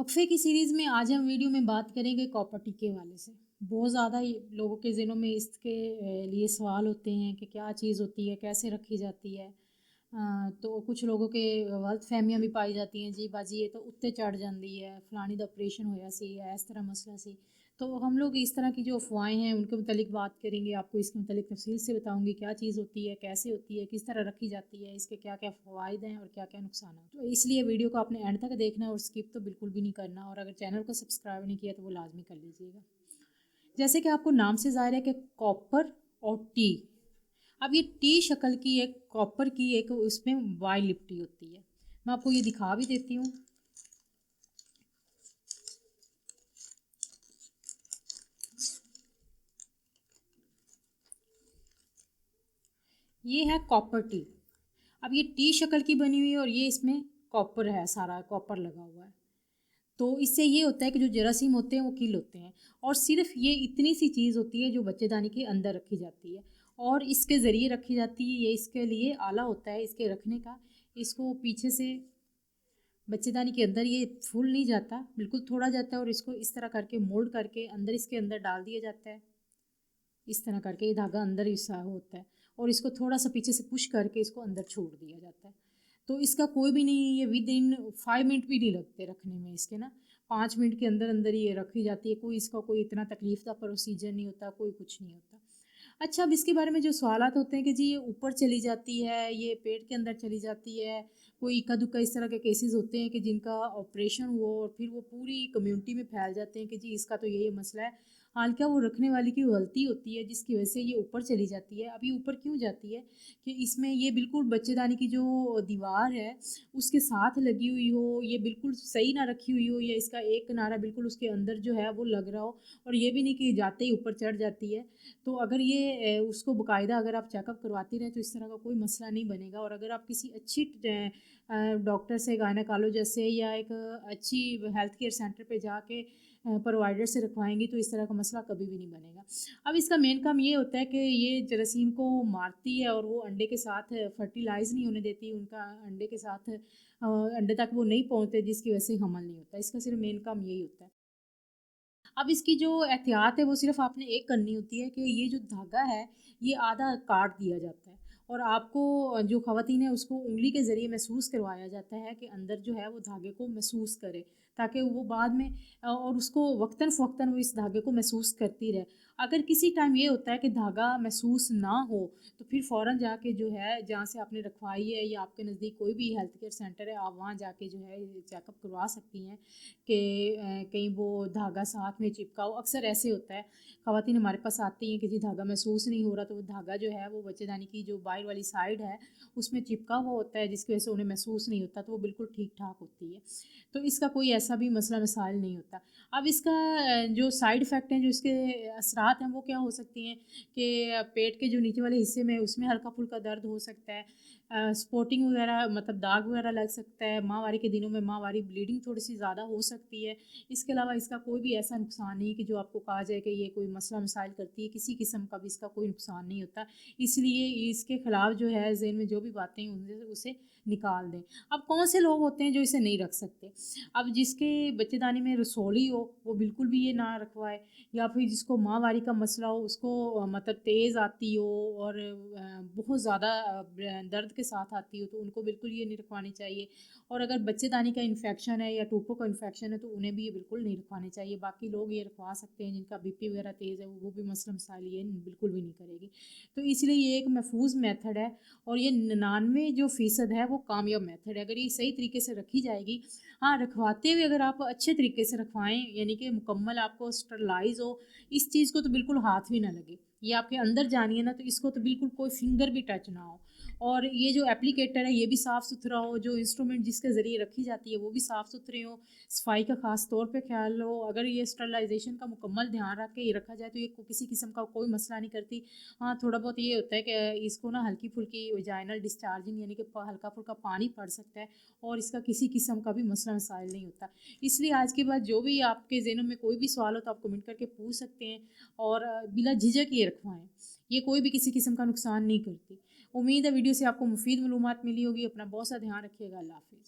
वक्फे की सीरीज़ में आज हम वीडियो में बात करेंगे कॉपर टी के हवाले से। बहुत ज़्यादा लोगों के ज़हनों में इसके लिए सवाल होते हैं कि क्या चीज़ होती है, कैसे रखी जाती है। तो कुछ लोगों के गलत फहमियाँ भी पाई जाती हैं, जी बाजी ये तो उत्ते चढ़ जाती है, फलानी दा ऑपरेशन होया सी या इस तरह मसला सी। तो हम लोग इस तरह की जो अफवाहें हैं उनके मुतालिक बात करेंगे, आपको इसके मुतालिक तफसील से बताऊंगी क्या चीज़ होती है, कैसे होती है, किस तरह रखी जाती है, इसके क्या क्या फ़वाइद हैं और क्या क्या नुकसान हैं। तो इसलिए वीडियो को आपने एंड तक देखना है और स्किप तो बिल्कुल भी नहीं करना, और अगर चैनल को सब्सक्राइब नहीं किया तो वो लाजमी कर लीजिएगा। जैसे कि आपको नाम से ज़ाहिर है कि कॉपर और टी। अब ये टी शक्ल की एक कॉपर की एक उसमें वाई लिपटी होती है। मैं आपको ये दिखा भी देती हूँ। ये है कॉपर टी। अब ये टी शक्ल की बनी हुई है और ये इसमें कॉपर है, सारा कॉपर लगा हुआ है। तो इससे ये होता है कि जो जरासीम होते हैं वो किल होते हैं। और सिर्फ ये इतनी सी चीज़ होती है जो बच्चेदानी के अंदर रखी जाती है और इसके ज़रिए रखी जाती है। ये इसके लिए आला होता है इसके रखने का। इसको पीछे से बच्चेदानी के अंदर ये फूल नहीं जाता, बिल्कुल थोड़ा जाता है और इसको इस तरह करके मोल्ड करके अंदर इसके अंदर डाल दिया जाता है। इस तरह करके ये धागा अंदर ही सा होता है और इसको थोड़ा सा पीछे से पुश करके इसको अंदर छोड़ दिया जाता है। तो इसका कोई भी नहीं, ये विद इन 5 मिनट भी नहीं लगते रखने में इसके ना। 5 मिनट के अंदर अंदर ये रखी जाती है। कोई इसका कोई इतना तकलीफ का प्रोसीजर नहीं होता, कोई कुछ नहीं होता। अच्छा, अब इसके बारे में जो सवालात होते हैं कि जी ये ऊपर चली जाती है, ये पेट के अंदर चली जाती है, कोई इक्का दुक्का इस तरह के केसेस होते हैं कि जिनका ऑपरेशन हुआ और फिर वो पूरी कम्युनिटी में फैल जाते हैं कि जी इसका तो ये मसला है। हालांकि वो रखने वाले की गलती होती है जिसकी वजह से ये ऊपर चली जाती है। अब ये ऊपर क्यों जाती है कि इसमें ये बिल्कुल बच्चेदानी की जो दीवार है उसके साथ लगी हुई हो, ये बिल्कुल सही ना रखी हुई हो, या इसका एक किनारा बिल्कुल उसके अंदर जो है वो लग रहा हो, और ये भी नहीं कि जाते ही ऊपर चढ़ जाती है। तो अगर ये उसको बाकायदा अगर आप चेकअप करवाती रहें तो इस तरह का कोई मसला नहीं बनेगा। और अगर आप किसी अच्छी डॉक्टर से, गायनेकोलॉजिस्ट से या एक अच्छी हेल्थ केयर सेंटर पे जाके प्रोवाइडर से रखवाएंगी तो इस तरह का मसला कभी भी नहीं बनेगा। अब इसका मेन काम ये होता है कि ये जरासीम को मारती है और वो अंडे के साथ फर्टिलाइज़ नहीं होने देती, उनका अंडे के साथ अंडे तक वो नहीं पहुँचते, जिसकी वजह से हमल नहीं होता। इसका सिर्फ मेन काम यही होता है। अब इसकी जो एहतियात है वो सिर्फ़ आपने एक करनी होती है कि ये जो धागा है ये आधा काट दिया जाता है और आपको जो ख़वातीन है उसको उँगली के ज़रिए महसूस करवाया जाता है कि अंदर जो है वो धागे को महसूस करे, ताकि वो बाद में और उसको वक्तन-फ़वक्तन वो इस धागे को महसूस करती रहे। अगर किसी टाइम ये होता है कि धागा महसूस ना हो तो फिर फ़ौरन जाके जो है जहाँ से आपने रखवाई है या आपके नज़दीक कोई भी हेल्थ केयर सेंटर है, आप वहाँ जाके जो है चेकअप करवा सकती हैं कि कहीं वो धागा साथ में चिपका हो। अक्सर ऐसे होता है, ख़वातीन हमारे पास आती हैं कि जी धागा महसूस नहीं हो रहा, तो वो धागा जो है वो बच्चेदानी की जो बाहर वाली साइड है उसमें चिपका हुआ होता है, जिसकी वजह से उन्हें महसूस नहीं होता, तो वो बिल्कुल ठीक ठाक होती है। तो इसका कोई ऐसा भी मसला मसाइल नहीं होता। अब इसका जो साइड इफ़ेक्ट हैं, जो इसके असरात हैं वो क्या हो सकती हैं कि पेट के जो नीचे वाले हिस्से में उसमें हल्का फुल्का दर्द हो सकता है, स्पॉटिंग वगैरह मतलब दाग वगैरह लग सकता है, माहवारी के दिनों में माहवारी ब्लीडिंग थोड़ी सी ज़्यादा हो सकती है। इसके अलावा इसका कोई भी ऐसा नुकसान नहीं कि जो आपको कहा जाए कि ये कोई मसला मसाइल करती है, किसी किस्म का भी इसका कोई नुकसान नहीं होता। इसलिए इसके ख़िलाफ़ जो है ज़हन में जो भी बातें उनसे उसे निकाल दें। अब कौन से लोग होते हैं जो इसे नहीं रख सकते? अब जिसके बच्चेदानी में रसौली हो वो बिल्कुल भी ये ना रखवाए, या फिर जिसको माहवारी का मसला हो, उसको मतलब तेज़ आती हो और बहुत ज़्यादा दर्द के साथ आती हो, तो उनको बिल्कुल ये नहीं रखवानी चाहिए। और अगर बच्चेदानी का इन्फेक्शन है या टूपों का इन्फेक्शन है तो उन्हें भी ये बिल्कुल नहीं रखवाने चाहिए। बाकी लोग ये रखवा सकते हैं जिनका बीपी वगैरह तेज़ है, वो भी मसला मसाइल ये बिल्कुल भी नहीं करेगी। तो इसलिए ये एक महफूज मेथड है और ये 99% है वो कामयाब मेथड है। अगर ये सही तरीके से रखी जाएगी, हाँ, रखवाते हुए अगर आप अच्छे तरीके से रखवाएँ, यानी कि मुकम्मल आपको स्टरलाइज़ हो, इस चीज़ को तो बिल्कुल हाथ भी ना लगे। ये आपके अंदर जानी है ना, तो इसको तो बिल्कुल कोई फिंगर भी टच ना हो। और ये जो एप्लीकेटर है ये भी साफ़ सुथरा हो, जो इंस्ट्रूमेंट जिसके ज़रिए रखी जाती है वो भी साफ़ सुथरे हो, सफाई का ख़ास तौर पे ख्याल हो। अगर ये स्टरलाइजेशन का मुकम्मल ध्यान रख के ये रखा जाए तो ये किसी किस्म का कोई मसला नहीं करती। हाँ, थोड़ा बहुत ये होता है कि इसको ना हल्की फुल्की वजाइनल डिस्चार्जिंग यानी कि हल्का फुल्का पानी पड़ सकता है, और इसका किसी किस्म का भी मसला मसाइल नहीं होता। इसलिए आज के बाद जो भी आपके ज़हनों में कोई भी सवाल हो तो आप कमेंट करके पूछ सकते हैं, और बिला झिझक ये रखवाएं। ये कोई भी किसी किस्म का नुकसान नहीं करती। उम्मीद है वीडियो से आपको मुफीद मालूमात मिली होगी। अपना बहुत सा ध्यान रखिएगा। अल्लाह हाफ़िज़।